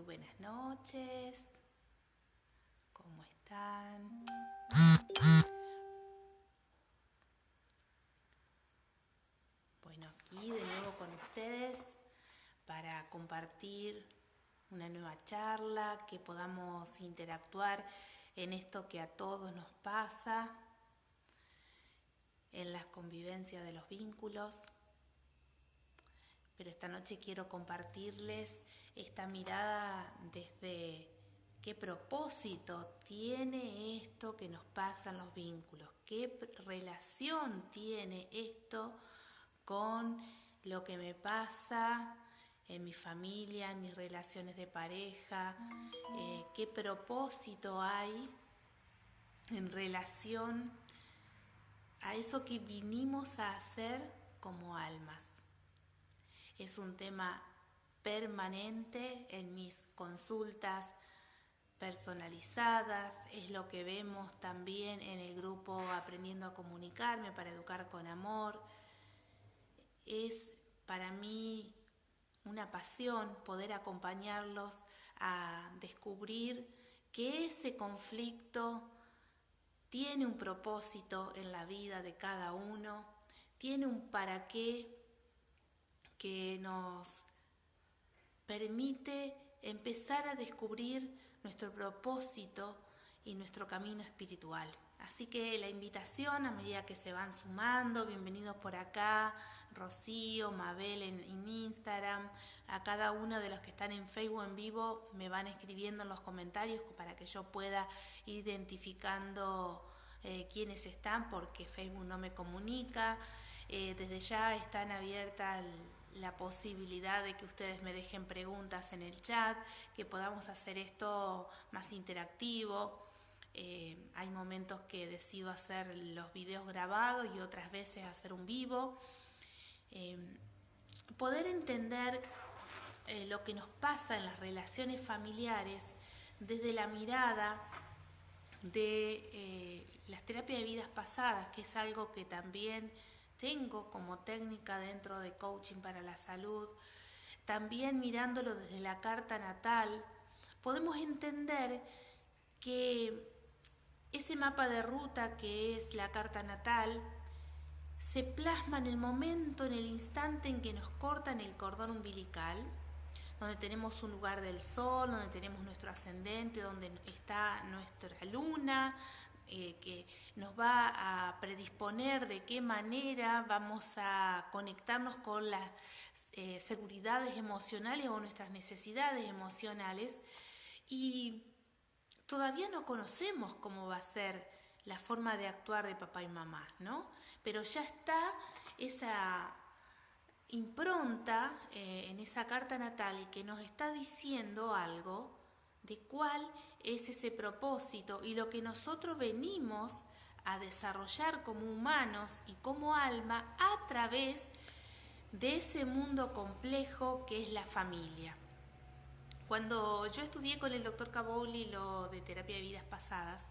Muy buenas noches. ¿Cómo están? Bueno, aquí de nuevo con ustedes para compartir una nueva charla, que podamos interactuar en esto que a todos nos pasa, en la convivencia de los vínculos. Pero esta noche quiero compartirles esta mirada desde qué propósito tiene esto que nos pasa en los vínculos, qué relación tiene esto con lo que me pasa en mi familia, en mis relaciones de pareja, qué propósito hay en relación a eso que vinimos a hacer como almas. Es un tema permanente en mis consultas personalizadas, es lo que vemos también en el grupo Aprendiendo a Comunicarme para Educar con Amor. Es para mí una pasión poder acompañarlos a descubrir que ese conflicto tiene un propósito en la vida de cada uno, tiene un para qué que nos permite empezar a descubrir nuestro propósito y nuestro camino espiritual. Así que la invitación, a medida que se van sumando, bienvenidos por acá, Rocío, Mabel en Instagram, a cada uno de los que están en Facebook en vivo me van escribiendo en los comentarios para que yo pueda ir identificando quiénes están, porque Facebook no me comunica. Desde ya están abiertas la posibilidad de que ustedes me dejen preguntas en el chat, que podamos hacer esto más interactivo. Hay momentos que decido hacer los videos grabados y otras veces hacer un vivo. Poder entender lo que nos pasa en las relaciones familiares desde la mirada de las terapias de vidas pasadas, que es algo que también tengo como técnica dentro de coaching para la salud. También mirándolo desde la carta natal, podemos entender que ese mapa de ruta que es la carta natal se plasma en el momento, en el instante en que nos cortan el cordón umbilical, donde tenemos un lugar del sol, donde tenemos nuestro ascendente, donde está nuestra luna, que nos va a predisponer de qué manera vamos a conectarnos con las seguridades emocionales o nuestras necesidades emocionales, y todavía no conocemos cómo va a ser la forma de actuar de papá y mamá, ¿no? Pero ya está esa impronta en esa carta natal que nos está diciendo algo de cuál es ese propósito y lo que nosotros venimos a desarrollar como humanos y como alma a través de ese mundo complejo que es la familia. Cuando yo estudié con el doctor Cabowli lo de terapia de vidas pasadas,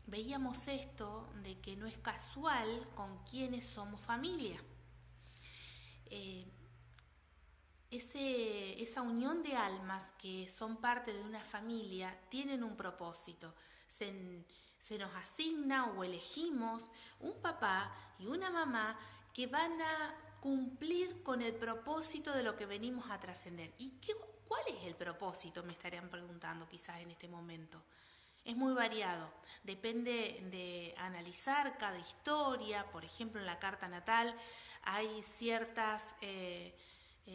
veíamos esto de que no es casual con quienes somos familia. Esa unión de almas que son parte de una familia tienen un propósito. Se nos asigna o elegimos un papá y una mamá que van a cumplir con el propósito de lo que venimos a trascender. ¿Y cuál es el propósito? Me estarían preguntando quizás en este momento. Es muy variado, depende de analizar cada historia. Por ejemplo, en la carta natal hay ciertas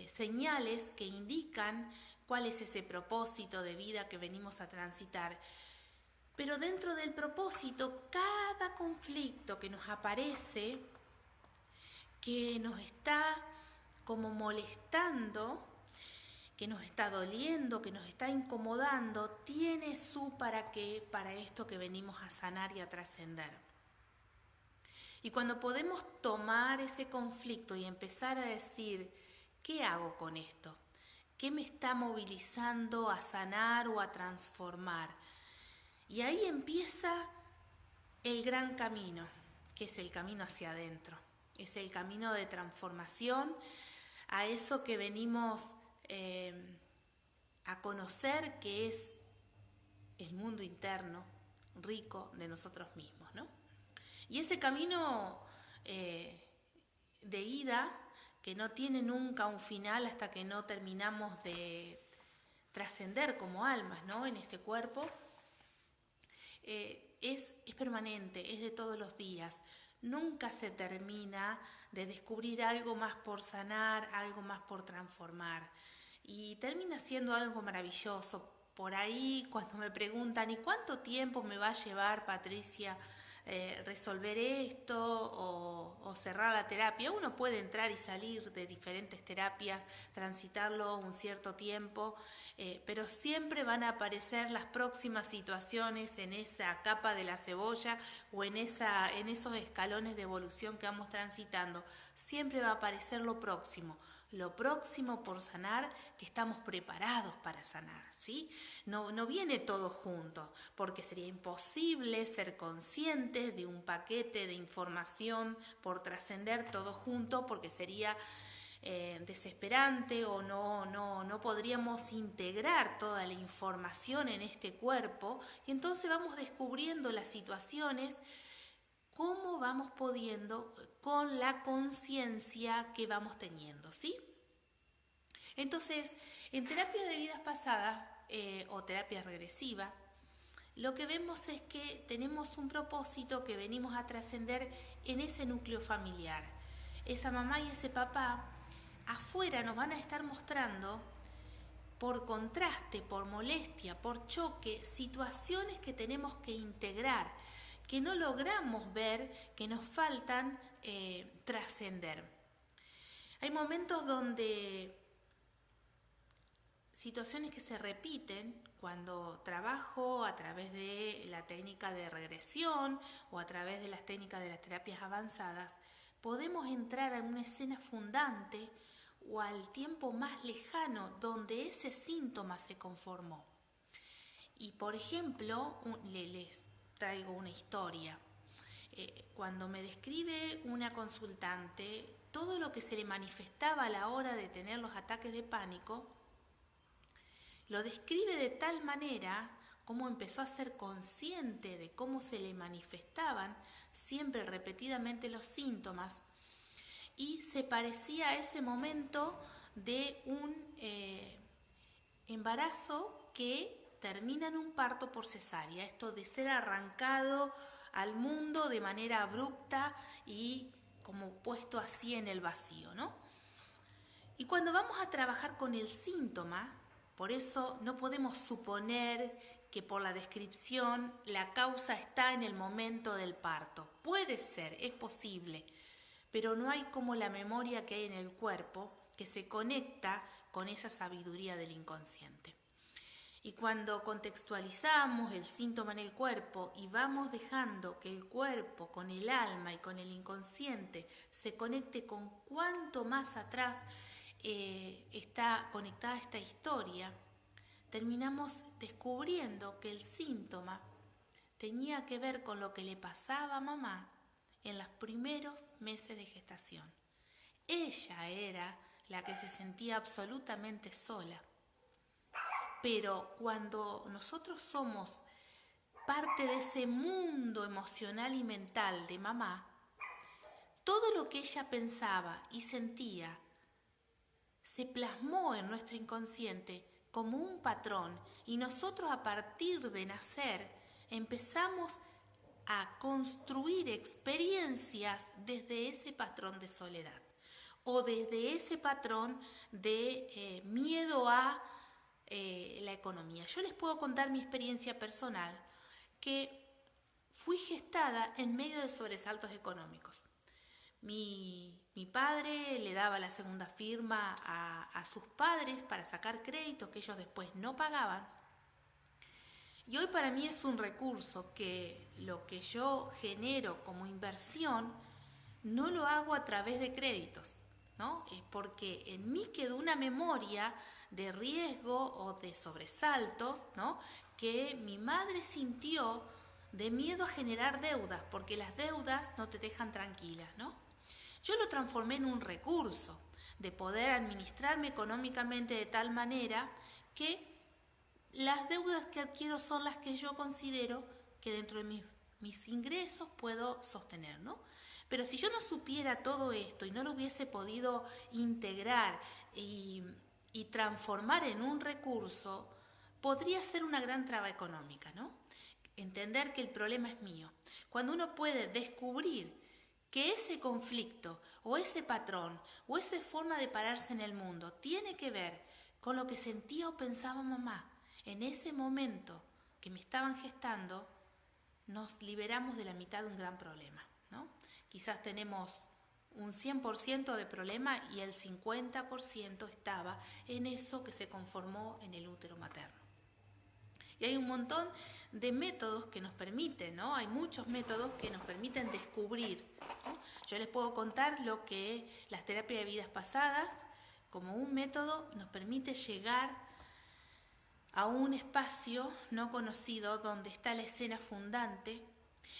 señales que indican cuál es ese propósito de vida que venimos a transitar. Pero dentro del propósito, cada conflicto que nos aparece, que nos está como molestando, que nos está doliendo, que nos está incomodando, tiene su para qué para esto que venimos a sanar y a trascender. Y cuando podemos tomar ese conflicto y empezar a decir, ¿qué hago con esto? ¿Qué me está movilizando a sanar o a transformar? Y ahí empieza el gran camino, que es el camino hacia adentro. Es el camino de transformación a eso que venimos a conocer qué es el mundo interno rico de nosotros mismos, ¿no? Y ese camino de ida, que no tiene nunca un final hasta que no terminamos de trascender como almas, ¿no?, en este cuerpo, es permanente, es de todos los días. Nunca se termina de descubrir algo más por sanar, algo más por transformar. Y termina siendo algo maravilloso. Por ahí, cuando me preguntan, ¿y cuánto tiempo me va a llevar, Patricia, resolver esto o cerrar la terapia? Uno puede entrar y salir de diferentes terapias, transitarlo un cierto tiempo, pero siempre van a aparecer las próximas situaciones en esa capa de la cebolla o en esos escalones de evolución que vamos transitando. Siempre va a aparecer lo próximo por sanar, que estamos preparados para sanar, ¿sí? No viene todo junto, porque sería imposible ser conscientes de un paquete de información por trascender todo junto, porque sería desesperante, o no podríamos integrar toda la información en este cuerpo, y entonces vamos descubriendo las situaciones, cómo vamos pudiendo con la conciencia que vamos teniendo, ¿sí? Entonces, en terapias de vidas pasadas o terapia regresiva, lo que vemos es que tenemos un propósito que venimos a trascender en ese núcleo familiar. Esa mamá y ese papá afuera nos van a estar mostrando, por contraste, por molestia, por choque, situaciones que tenemos que integrar, que no logramos ver, que nos faltan trascender. Hay momentos donde situaciones que se repiten cuando trabajo a través de la técnica de regresión o a través de las técnicas de las terapias avanzadas, podemos entrar a una escena fundante o al tiempo más lejano donde ese síntoma se conformó. Y por ejemplo, les traigo una historia. Cuando me describe una consultante todo lo que se le manifestaba a la hora de tener los ataques de pánico, lo describe de tal manera como empezó a ser consciente de cómo se le manifestaban siempre repetidamente los síntomas, y se parecía a ese momento de un embarazo que termina en un parto por cesárea, esto de ser arrancado al mundo de manera abrupta y como puesto así en el vacío, ¿no? Y cuando vamos a trabajar con el síntoma, por eso no podemos suponer que por la descripción la causa está en el momento del parto. Puede ser, es posible, pero no hay como la memoria que hay en el cuerpo que se conecta con esa sabiduría del inconsciente. Y cuando contextualizamos el síntoma en el cuerpo y vamos dejando que el cuerpo con el alma y con el inconsciente se conecte con cuánto más atrás está conectada esta historia, terminamos descubriendo que el síntoma tenía que ver con lo que le pasaba a mamá en los primeros meses de gestación. Ella era la que se sentía absolutamente sola. Pero cuando nosotros somos parte de ese mundo emocional y mental de mamá, todo lo que ella pensaba y sentía se plasmó en nuestro inconsciente como un patrón, y nosotros a partir de nacer empezamos a construir experiencias desde ese patrón de soledad o desde ese patrón de miedo a la economía. Yo les puedo contar mi experiencia personal, que fui gestada en medio de sobresaltos económicos. Mi padre le daba la segunda firma a sus padres para sacar créditos que ellos después no pagaban. Y hoy para mí es un recurso que lo que yo genero como inversión no lo hago a través de créditos, ¿no? Porque en mí quedó una memoria de riesgo o de sobresaltos, ¿no?, que mi madre sintió, de miedo a generar deudas, porque las deudas no te dejan tranquila, ¿no? Yo lo transformé en un recurso de poder administrarme económicamente de tal manera que las deudas que adquiero son las que yo considero que dentro de mis ingresos puedo sostener, ¿no? Pero si yo no supiera todo esto y no lo hubiese podido integrar y transformar en un recurso, podría ser una gran traba económica, ¿no? Entender que el problema es mío. Cuando uno puede descubrir que ese conflicto o ese patrón o esa forma de pararse en el mundo tiene que ver con lo que sentía o pensaba mamá en ese momento que me estaban gestando, nos liberamos de la mitad de un gran problema, ¿no? Quizás tenemos un 100% de problema y el 50% estaba en eso que se conformó en el útero materno. Y hay un montón de métodos que nos permiten, ¿no? Hay muchos métodos que nos permiten descubrir, ¿no? Yo les puedo contar lo que las terapias de vidas pasadas, como un método, nos permite llegar a un espacio no conocido donde está la escena fundante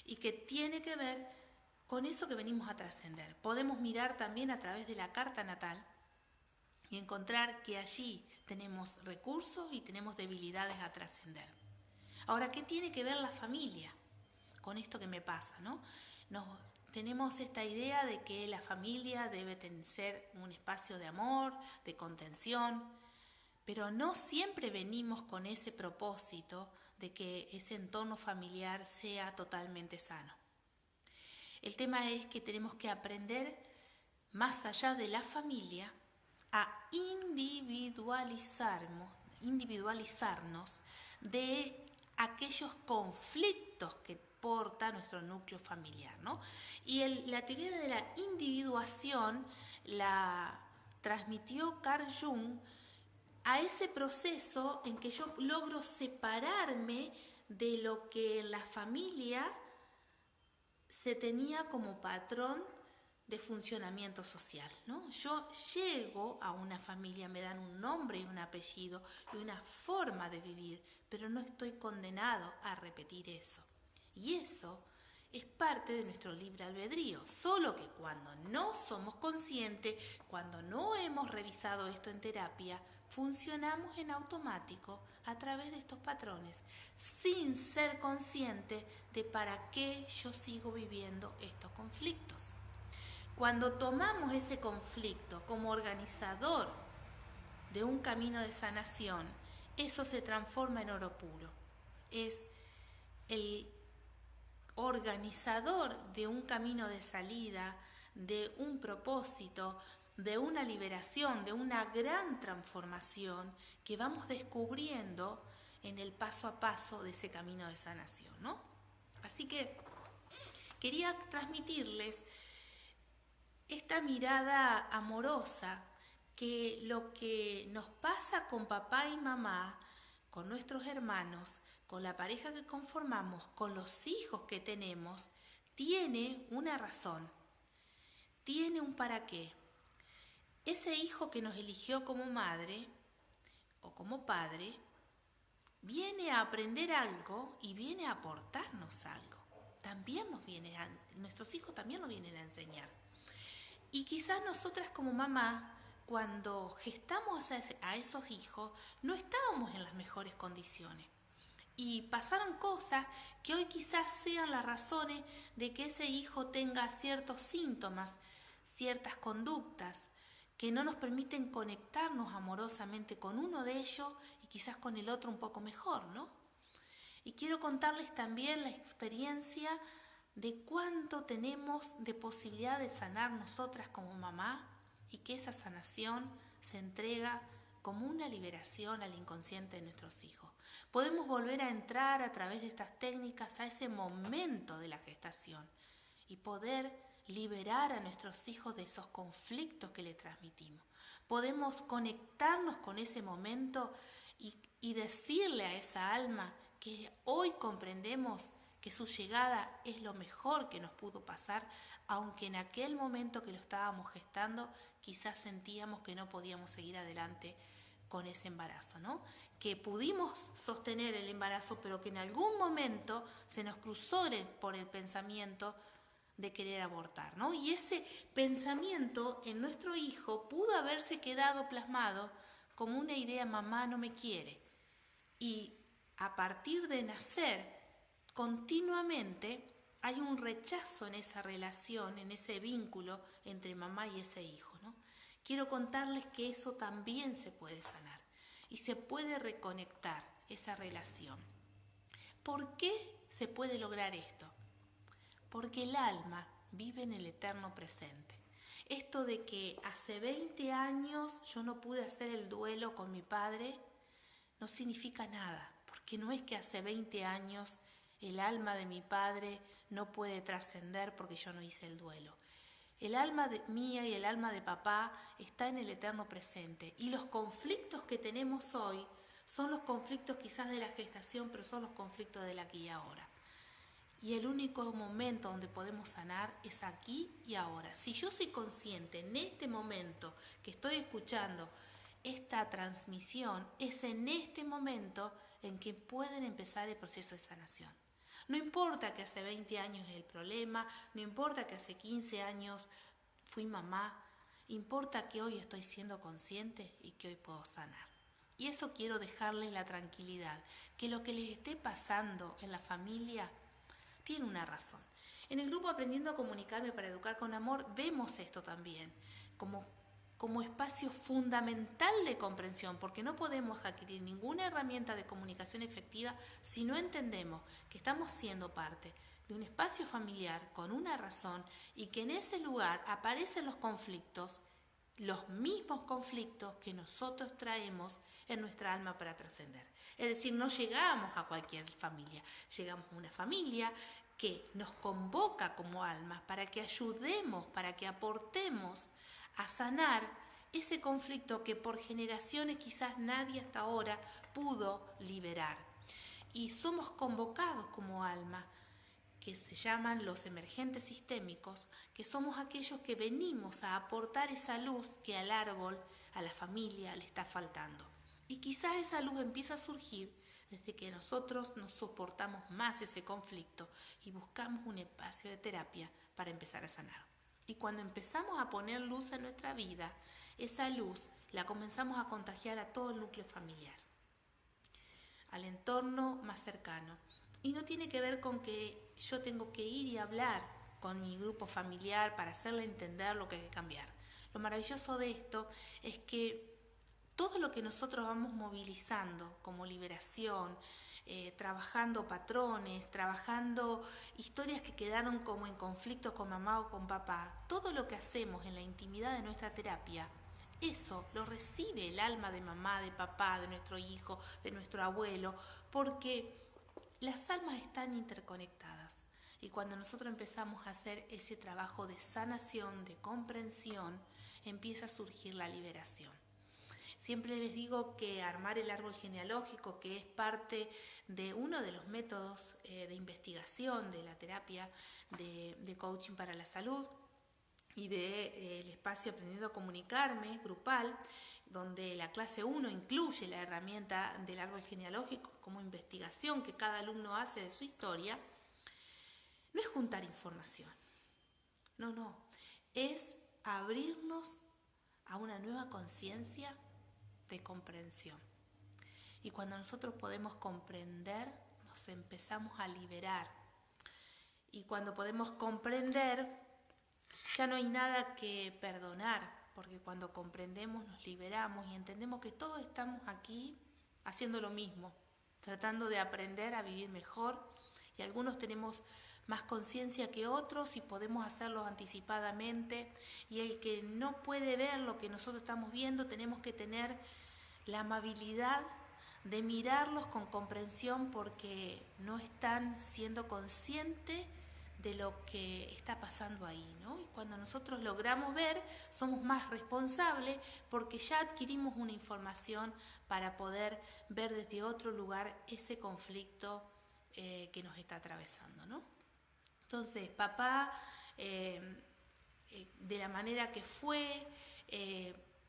y que tiene que ver con eso que venimos a trascender. Podemos mirar también a través de la carta natal y encontrar que allí tenemos recursos y tenemos debilidades a trascender. Ahora, ¿qué tiene que ver la familia con esto que me pasa, ¿no? Tenemos esta idea de que la familia debe ser un espacio de amor, de contención, pero no siempre venimos con ese propósito de que ese entorno familiar sea totalmente sano. El tema es que tenemos que aprender, más allá de la familia, a individualizarnos de aquellos conflictos que porta nuestro núcleo familiar, ¿no? Y la teoría de la individuación la transmitió Carl Jung a ese proceso en que yo logro separarme de lo que en la familia se tenía como patrón de funcionamiento social, ¿no? Yo llego a una familia, me dan un nombre y un apellido y una forma de vivir, pero no estoy condenado a repetir eso. Y eso es parte de nuestro libre albedrío, solo que cuando no somos conscientes, cuando no hemos revisado esto en terapia, funcionamos en automático a través de estos patrones, sin ser consciente de para qué yo sigo viviendo estos conflictos. Cuando tomamos ese conflicto como organizador de un camino de sanación, eso se transforma en oro puro. Es el organizador de un camino de salida, de un propósito, de una liberación, de una gran transformación que vamos descubriendo en el paso a paso de ese camino de sanación, ¿no? Así que quería transmitirles esta mirada amorosa, que lo que nos pasa con papá y mamá, con nuestros hermanos, con la pareja que conformamos, con los hijos que tenemos, tiene una razón, tiene un para qué. Ese hijo que nos eligió como madre o como padre, viene a aprender algo y viene a aportarnos algo. Nuestros hijos también nos vienen a enseñar. Y quizás nosotras como mamá, cuando gestamos a esos hijos, no estábamos en las mejores condiciones. Y pasaron cosas que hoy quizás sean las razones de que ese hijo tenga ciertos síntomas, ciertas conductas, que no nos permiten conectarnos amorosamente con uno de ellos y quizás con el otro un poco mejor, ¿no? Y quiero contarles también la experiencia de cuánto tenemos de posibilidad de sanar nosotras como mamá y que esa sanación se entrega como una liberación al inconsciente de nuestros hijos. Podemos volver a entrar a través de estas técnicas a ese momento de la gestación y poder liberar a nuestros hijos de esos conflictos que le transmitimos. Podemos conectarnos con ese momento y decirle a esa alma que hoy comprendemos que su llegada es lo mejor que nos pudo pasar, aunque en aquel momento que lo estábamos gestando quizás sentíamos que no podíamos seguir adelante con ese embarazo, ¿no? Que pudimos sostener el embarazo, pero que en algún momento se nos cruzó por el pensamiento de querer abortar, ¿no? Y ese pensamiento en nuestro hijo pudo haberse quedado plasmado como una idea: mamá no me quiere. Y a partir de nacer, continuamente hay un rechazo en esa relación, en ese vínculo entre mamá y ese hijo, ¿no? Quiero contarles que eso también se puede sanar y se puede reconectar esa relación. ¿Por qué se puede lograr esto? Porque el alma vive en el eterno presente. Esto de que hace 20 años yo no pude hacer el duelo con mi padre no significa nada, porque no es que hace 20 años el alma de mi padre no puede trascender porque yo no hice el duelo. El alma mía y el alma de papá está en el eterno presente, y los conflictos que tenemos hoy son los conflictos quizás de la gestación, pero son los conflictos del aquí y ahora. Y el único momento donde podemos sanar es aquí y ahora. Si yo soy consciente en este momento que estoy escuchando esta transmisión, es en este momento en que pueden empezar el proceso de sanación. No importa que hace 20 años es el problema, no importa que hace 15 años fui mamá, importa que hoy estoy siendo consciente y que hoy puedo sanar. Y eso quiero dejarles la tranquilidad, que lo que les esté pasando en la familia tiene una razón. En el grupo Aprendiendo a Comunicarme para Educar con Amor vemos esto también como espacio fundamental de comprensión, porque no podemos adquirir ninguna herramienta de comunicación efectiva si no entendemos que estamos siendo parte de un espacio familiar con una razón, y que en ese lugar aparecen los conflictos, los mismos conflictos que nosotros traemos en nuestra alma para trascender. Es decir, no llegamos a cualquier familia, llegamos a una familia que nos convoca como almas para que ayudemos, para que aportemos a sanar ese conflicto que por generaciones quizás nadie hasta ahora pudo liberar. Y somos convocados como alma, que se llaman los emergentes sistémicos, que somos aquellos que venimos a aportar esa luz que al árbol, a la familia, le está faltando. Y quizás esa luz empieza a surgir desde que nosotros no soportamos más ese conflicto y buscamos un espacio de terapia para empezar a sanar. Y cuando empezamos a poner luz en nuestra vida, esa luz la comenzamos a contagiar a todo el núcleo familiar, al entorno más cercano. Y no tiene que ver con que yo tengo que ir y hablar con mi grupo familiar para hacerle entender lo que hay que cambiar. Lo maravilloso de esto es que todo lo que nosotros vamos movilizando como liberación, trabajando patrones, trabajando historias que quedaron como en conflicto con mamá o con papá, todo lo que hacemos en la intimidad de nuestra terapia, eso lo recibe el alma de mamá, de papá, de nuestro hijo, de nuestro abuelo, porque las almas están interconectadas. Y cuando nosotros empezamos a hacer ese trabajo de sanación, de comprensión, empieza a surgir la liberación. Siempre les digo que armar el árbol genealógico, que es parte de uno de los métodos de investigación de la terapia de coaching para la salud y del espacio Aprendiendo a Comunicarme grupal, donde la clase 1 incluye la herramienta del árbol genealógico como investigación que cada alumno hace de su historia, no es juntar información, no, es abrirnos a una nueva conciencia de comprensión. Y cuando nosotros podemos comprender, nos empezamos a liberar. Y cuando podemos comprender, ya no hay nada que perdonar, porque cuando comprendemos nos liberamos y entendemos que todos estamos aquí haciendo lo mismo, tratando de aprender a vivir mejor, y algunos tenemos más conciencia que otros y podemos hacerlo anticipadamente, y el que no puede ver lo que nosotros estamos viendo, tenemos que tener la amabilidad de mirarlos con comprensión, porque no están siendo conscientes de lo que está pasando ahí, ¿no? Y cuando nosotros logramos ver, somos más responsables porque ya adquirimos una información para poder ver desde otro lugar ese conflicto que nos está atravesando, ¿no? Entonces, papá, de la manera que fue,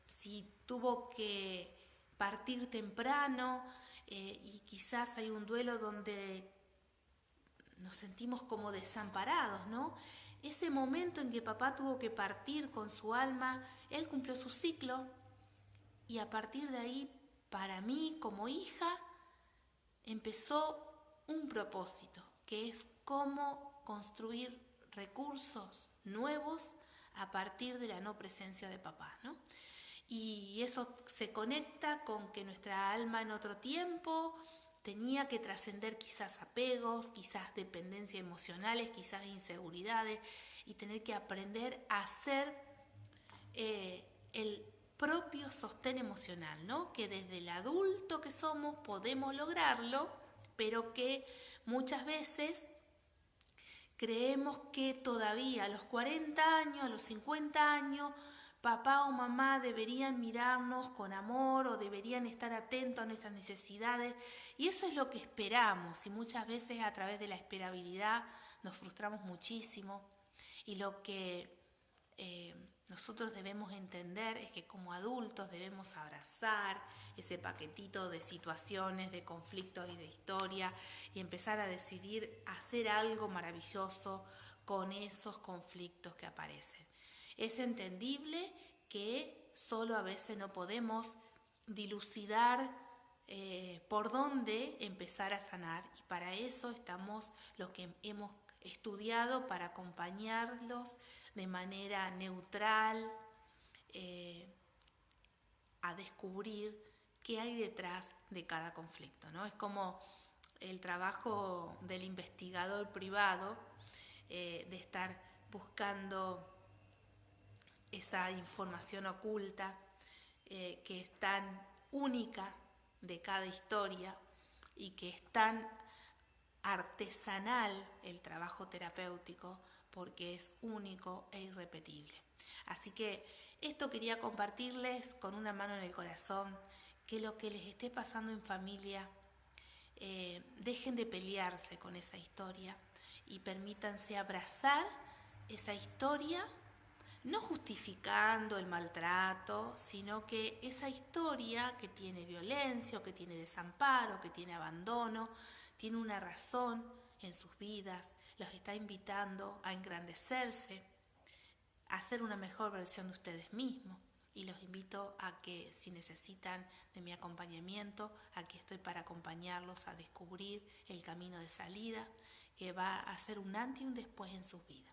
si tuvo que partir temprano, y quizás hay un duelo donde nos sentimos como desamparados, ¿no? Ese momento en que papá tuvo que partir con su alma, él cumplió su ciclo, y a partir de ahí, para mí como hija, empezó un propósito, que es cómo construir recursos nuevos a partir de la no presencia de papá, ¿no? Y eso se conecta con que nuestra alma en otro tiempo tenía que trascender quizás apegos, quizás dependencias emocionales, quizás inseguridades, y tener que aprender a ser el propio sostén emocional, ¿no? Que desde el adulto que somos podemos lograrlo, pero que muchas veces creemos que todavía a los 40 años, a los 50 años, papá o mamá deberían mirarnos con amor o deberían estar atentos a nuestras necesidades, y eso es lo que esperamos, y muchas veces a través de la esperabilidad nos frustramos muchísimo, y lo que nosotros debemos entender es que como adultos debemos abrazar ese paquetito de situaciones, de conflictos y de historia, y empezar a decidir hacer algo maravilloso con esos conflictos que aparecen. Es entendible que solo a veces no podemos dilucidar por dónde empezar a sanar, y para eso estamos los que hemos estudiado para acompañarlos de manera neutral a descubrir qué hay detrás de cada conflicto, ¿no? Es como el trabajo del investigador privado, de estar buscando esa información oculta que es tan única de cada historia y que es tan artesanal el trabajo terapéutico, porque es único e irrepetible. Así que esto quería compartirles con una mano en el corazón, que lo que les esté pasando en familia, dejen de pelearse con esa historia y permítanse abrazar esa historia, no justificando el maltrato, sino que esa historia que tiene violencia, o que tiene desamparo, que tiene abandono, tiene una razón en sus vidas, los está invitando a engrandecerse, a ser una mejor versión de ustedes mismos. Y los invito a que, si necesitan de mi acompañamiento, aquí estoy para acompañarlos a descubrir el camino de salida que va a ser un antes y un después en sus vidas.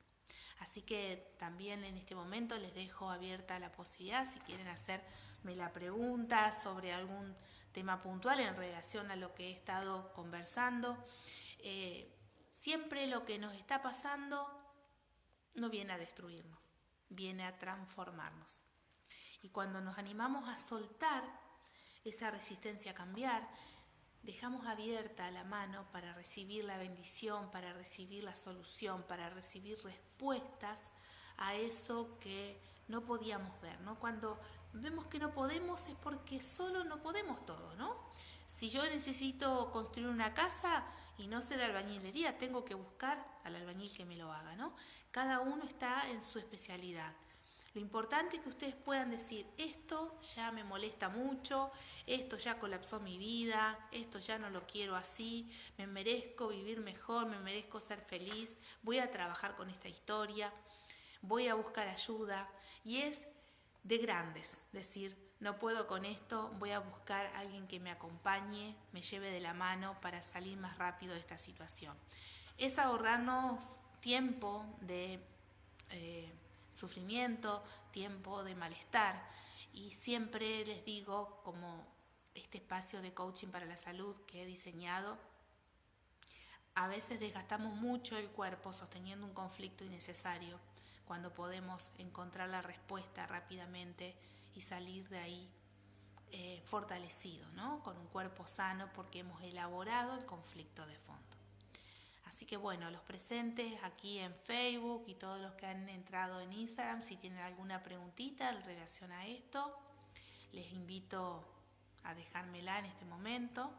Así que también en este momento les dejo abierta la posibilidad, si quieren hacerme la pregunta sobre algún tema puntual en relación a lo que he estado conversando. Siempre lo que nos está pasando no viene a destruirnos, viene a transformarnos. Y cuando nos animamos a soltar esa resistencia a cambiar, dejamos abierta la mano para recibir la bendición, para recibir la solución, para recibir respuestas a eso que no podíamos ver, ¿no? Cuando vemos que no podemos es porque solo no podemos todo, ¿no? Si yo necesito construir una casa y no sé de albañilería, tengo que buscar al albañil que me lo haga, ¿no? Cada uno está en su especialidad. Lo importante es que ustedes puedan decir, esto ya me molesta mucho, esto ya colapsó mi vida, esto ya no lo quiero así, me merezco vivir mejor, me merezco ser feliz, voy a trabajar con esta historia, voy a buscar ayuda. Y es de grandes decir, no puedo con esto, voy a buscar a alguien que me acompañe, me lleve de la mano para salir más rápido de esta situación. Es ahorrarnos tiempo de sufrimiento, tiempo de malestar, y siempre les digo, como este espacio de coaching para la salud que he diseñado, a veces desgastamos mucho el cuerpo sosteniendo un conflicto innecesario, cuando podemos encontrar la respuesta rápidamente y salir de ahí fortalecido, ¿no? Con un cuerpo sano, porque hemos elaborado el conflicto de fondo. Así que bueno, los presentes aquí en Facebook y todos los que han entrado en Instagram, si tienen alguna preguntita en relación a esto, les invito a dejármela en este momento.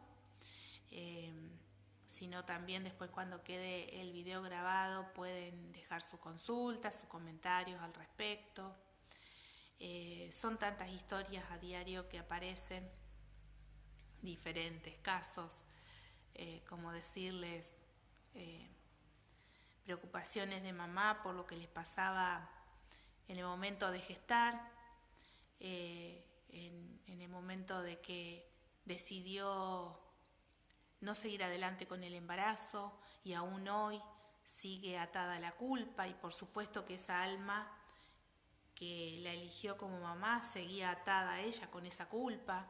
Si no, también después, cuando quede el video grabado, pueden dejar su consulta, sus comentarios al respecto. Son tantas historias a diario que aparecen, diferentes casos, como decirles, preocupaciones de mamá por lo que les pasaba en el momento de gestar, en el momento de que decidió no seguir adelante con el embarazo y aún hoy sigue atada a la culpa, y por supuesto que esa alma que la eligió como mamá seguía atada a ella con esa culpa.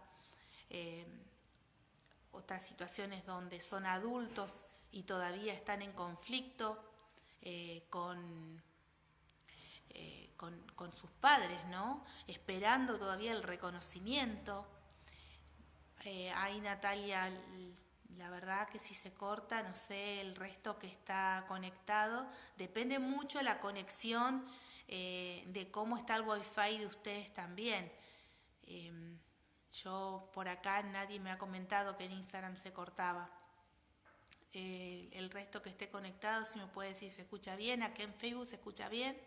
Otras situaciones donde son adultos y todavía están en conflicto con sus padres, ¿no? Esperando todavía el reconocimiento. Ahí Natalia, la verdad que si se corta, no sé, el resto que está conectado, depende mucho la conexión de cómo está el wifi de ustedes también. Yo por acá nadie me ha comentado que en Instagram se cortaba. El resto que esté conectado, si me puede decir se escucha bien, acá en Facebook se escucha bien.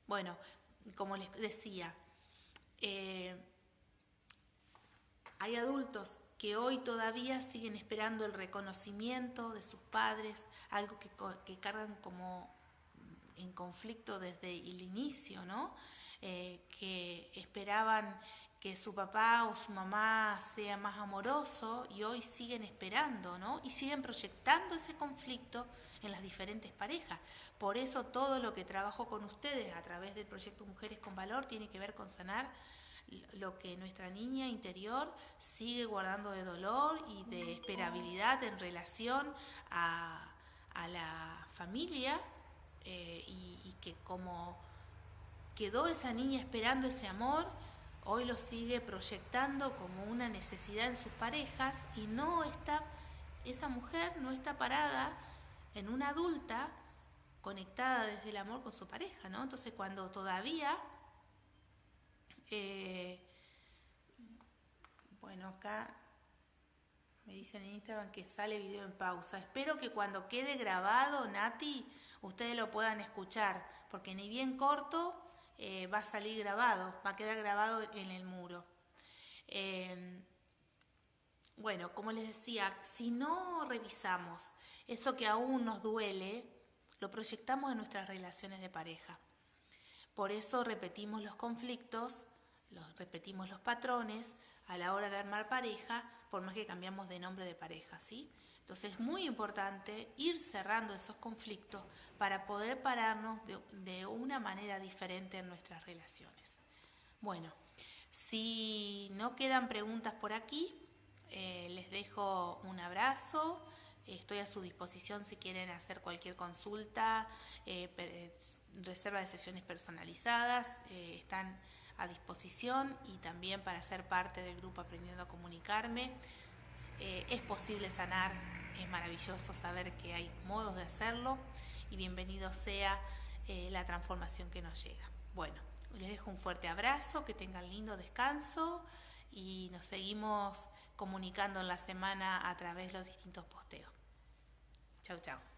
Bueno, como les decía, hay adultos que hoy todavía siguen esperando el reconocimiento de sus padres, algo que cargan como en conflicto desde el inicio, ¿no? Que esperaban que su papá o su mamá sea más amoroso y hoy siguen esperando, ¿no? Y siguen proyectando ese conflicto en las diferentes parejas. Por eso todo lo que trabajo con ustedes a través del proyecto Mujeres con Valor tiene que ver con sanar lo que nuestra niña interior sigue guardando de dolor y de esperabilidad en relación a la familia, y que como quedó esa niña esperando ese amor, hoy lo sigue proyectando como una necesidad en sus parejas, y esa mujer no está parada en una adulta conectada desde el amor con su pareja, ¿no? Entonces cuando todavía bueno, acá me dicen en Instagram que sale video en pausa. Espero que cuando quede grabado, Nati, ustedes lo puedan escuchar, porque ni bien corto va a salir grabado, va a quedar grabado en el muro. Bueno, como les decía, si no revisamos eso que aún nos duele, lo proyectamos en nuestras relaciones de pareja. Por eso repetimos los conflictos, repetimos los patrones a la hora de armar pareja, por más que cambiamos de nombre de pareja, ¿sí? Entonces es muy importante ir cerrando esos conflictos para poder pararnos de una manera diferente en nuestras relaciones. Bueno, si no quedan preguntas por aquí, les dejo un abrazo. Estoy a su disposición si quieren hacer cualquier consulta, reserva de sesiones personalizadas, están a disposición, y también para ser parte del grupo Aprendiendo a Comunicarme. Es posible sanar, es maravilloso saber que hay modos de hacerlo, y bienvenido sea la transformación que nos llega. Bueno, les dejo un fuerte abrazo, que tengan lindo descanso y nos seguimos comunicando en la semana a través de los distintos posteos. Chau, chau.